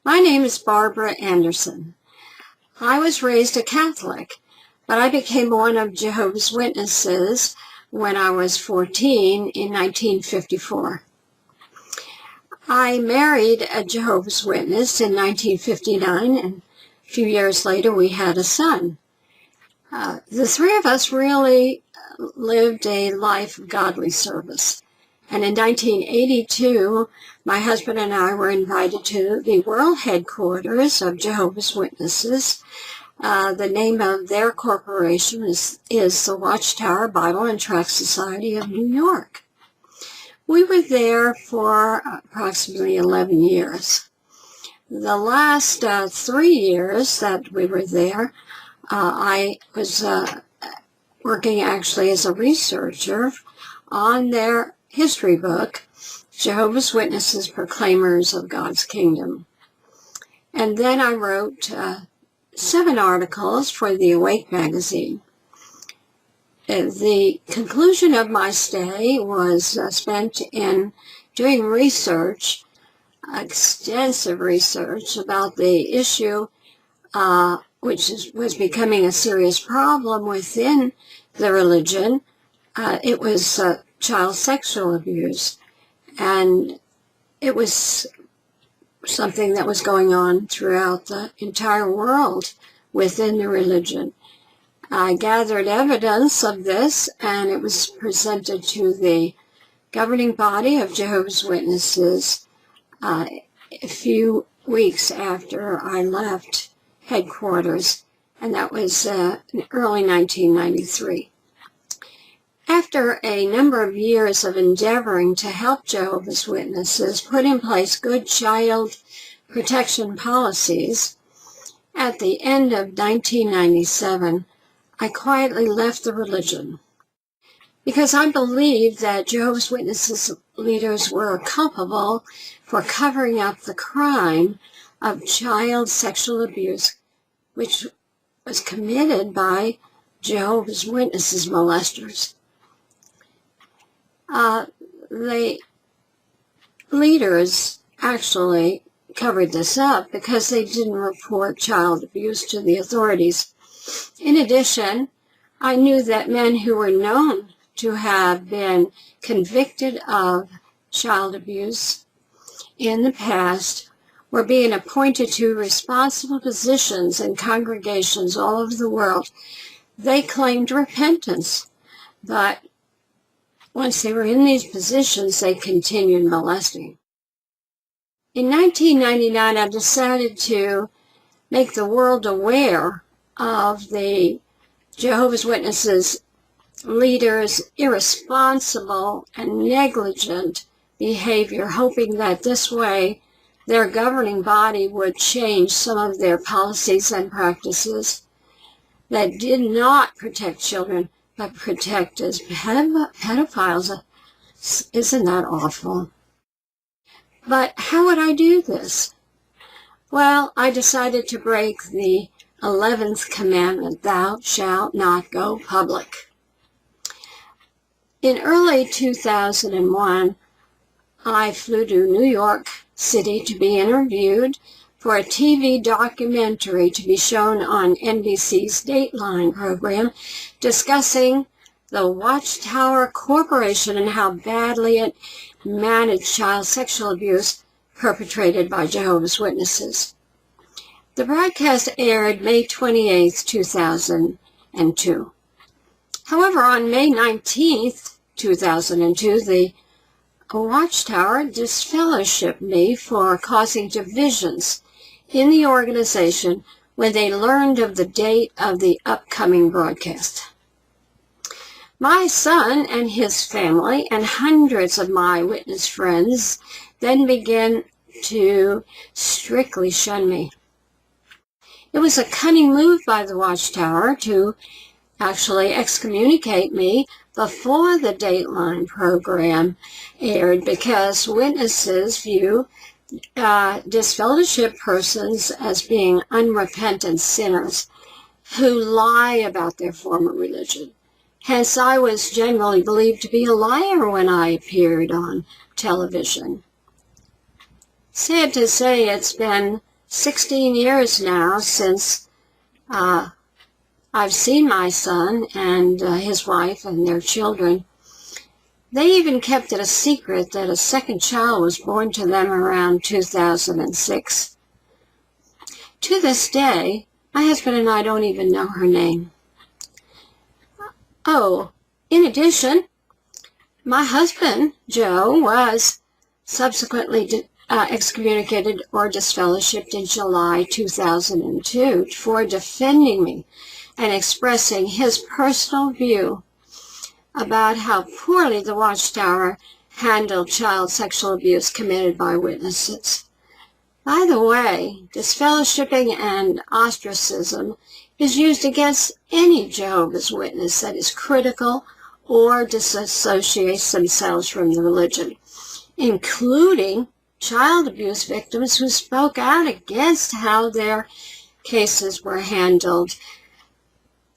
My name is Barbara Anderson. I was raised a Catholic, but I became one of Jehovah's Witnesses when I was 14 in 1954. I married a Jehovah's Witness in 1959, and a few years later we had a son. The three of us really lived a life of godly service. And in 1982, my husband and I were invited to the world headquarters of Jehovah's Witnesses. The name of their corporation is the Watchtower Bible and Tract Society of New York. We were there for approximately 11 years. The last 3 years that we were there, I was working actually as a researcher on their history book, Jehovah's Witnesses, Proclaimers of God's Kingdom. And then I wrote 7 articles for the Awake magazine. The conclusion of my stay was spent in doing research, extensive research about the issue, which was becoming a serious problem within the religion. It was child sexual abuse, and it was something that was going on throughout the entire world within the religion. I gathered evidence of this, and it was presented to the governing body of Jehovah's Witnesses a few weeks after I left headquarters, and that was in early 1993. After a number of years of endeavoring to help Jehovah's Witnesses put in place good child protection policies, at the end of 1997, I quietly left the religion because I believed that Jehovah's Witnesses leaders were culpable for covering up the crime of child sexual abuse, which was committed by Jehovah's Witnesses molesters. The leaders actually covered this up because they didn't report child abuse to the authorities. In addition, I knew that men who were known to have been convicted of child abuse in the past were being appointed to responsible positions in congregations all over the world. They claimed repentance, but once they were in these positions, they continued molesting. In 1999, I decided to make the world aware of the Jehovah's Witnesses leaders' irresponsible and negligent behavior, hoping that this way their governing body would change some of their policies and practices that did not protect children, but protect as pedophiles. Isn't that awful? But how would I do this? Well, I decided to break the 11th commandment, thou shalt not go public. In early 2001, I flew to New York City to be interviewed for a TV documentary to be shown on NBC's Dateline program discussing the Watchtower Corporation and how badly it managed child sexual abuse perpetrated by Jehovah's Witnesses. The broadcast aired May 28, 2002. However, on May 19, 2002, the Watchtower disfellowshipped me for causing divisions in the organization when they learned of the date of the upcoming broadcast. My son and his family and hundreds of my witness friends then began to strictly shun me. It was a cunning move by the Watchtower to actually excommunicate me before the Dateline program aired, because witnesses view disfellowship persons as being unrepentant sinners who lie about their former religion. Hence, I was generally believed to be a liar when I appeared on television. Sad to say, it's been 16 years now since I've seen my son and his wife and their children. They even kept it a secret that a second child was born to them around 2006. To this day, my husband and I don't even know her name. Oh, in addition, my husband, Joe, was subsequently excommunicated or disfellowshipped in July 2002 for defending me and expressing his personal view about how poorly the Watchtower handled child sexual abuse committed by witnesses. By the way, disfellowshipping and ostracism is used against any Jehovah's Witness that is critical or disassociates themselves from the religion, including child abuse victims who spoke out against how their cases were handled.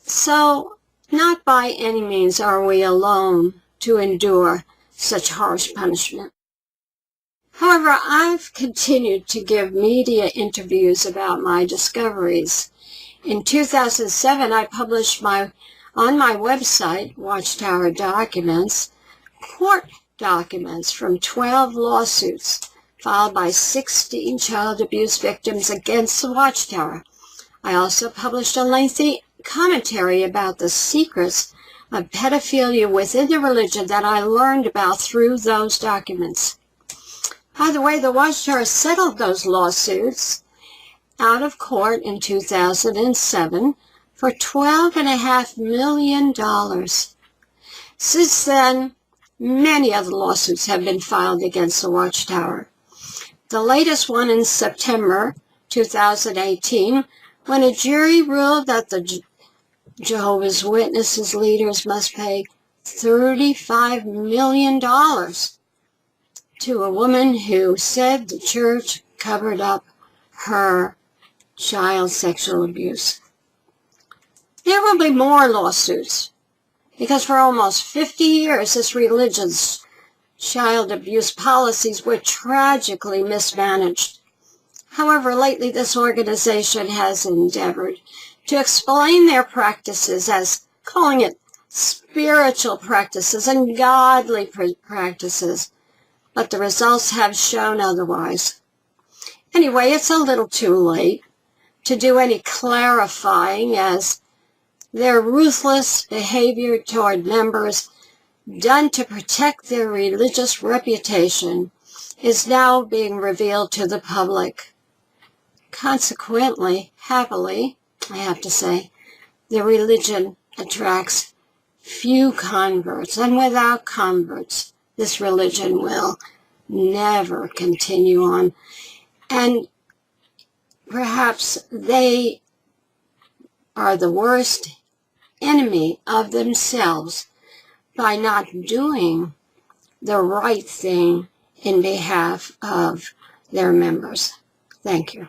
So, not by any means are we alone to endure such harsh punishment. However, I've continued to give media interviews about my discoveries. In 2007, I published on my website, Watchtower Documents, court documents from 12 lawsuits filed by 16 child abuse victims against the Watchtower. I also published a lengthy commentary about the secrets of pedophilia within the religion that I learned about through those documents. By the way, the Watchtower settled those lawsuits out of court in 2007 for $12.5 million. Since then, many other lawsuits have been filed against the Watchtower. The latest one in September 2018, when a jury ruled that the Jehovah's Witnesses leaders must pay $35 million to a woman who said the church covered up her child sexual abuse. There will be more lawsuits, because for almost 50 years this religion's child abuse policies were tragically mismanaged. However, lately this organization has endeavored to explain their practices as calling it spiritual practices and godly practices, but the results have shown otherwise. Anyway, it's a little too late to do any clarifying, as their ruthless behavior toward members done to protect their religious reputation is now being revealed to the public. Consequently, happily, I have to say, the religion attracts few converts, and without converts, this religion will never continue on. And perhaps they are the worst enemy of themselves by not doing the right thing in behalf of their members. Thank you.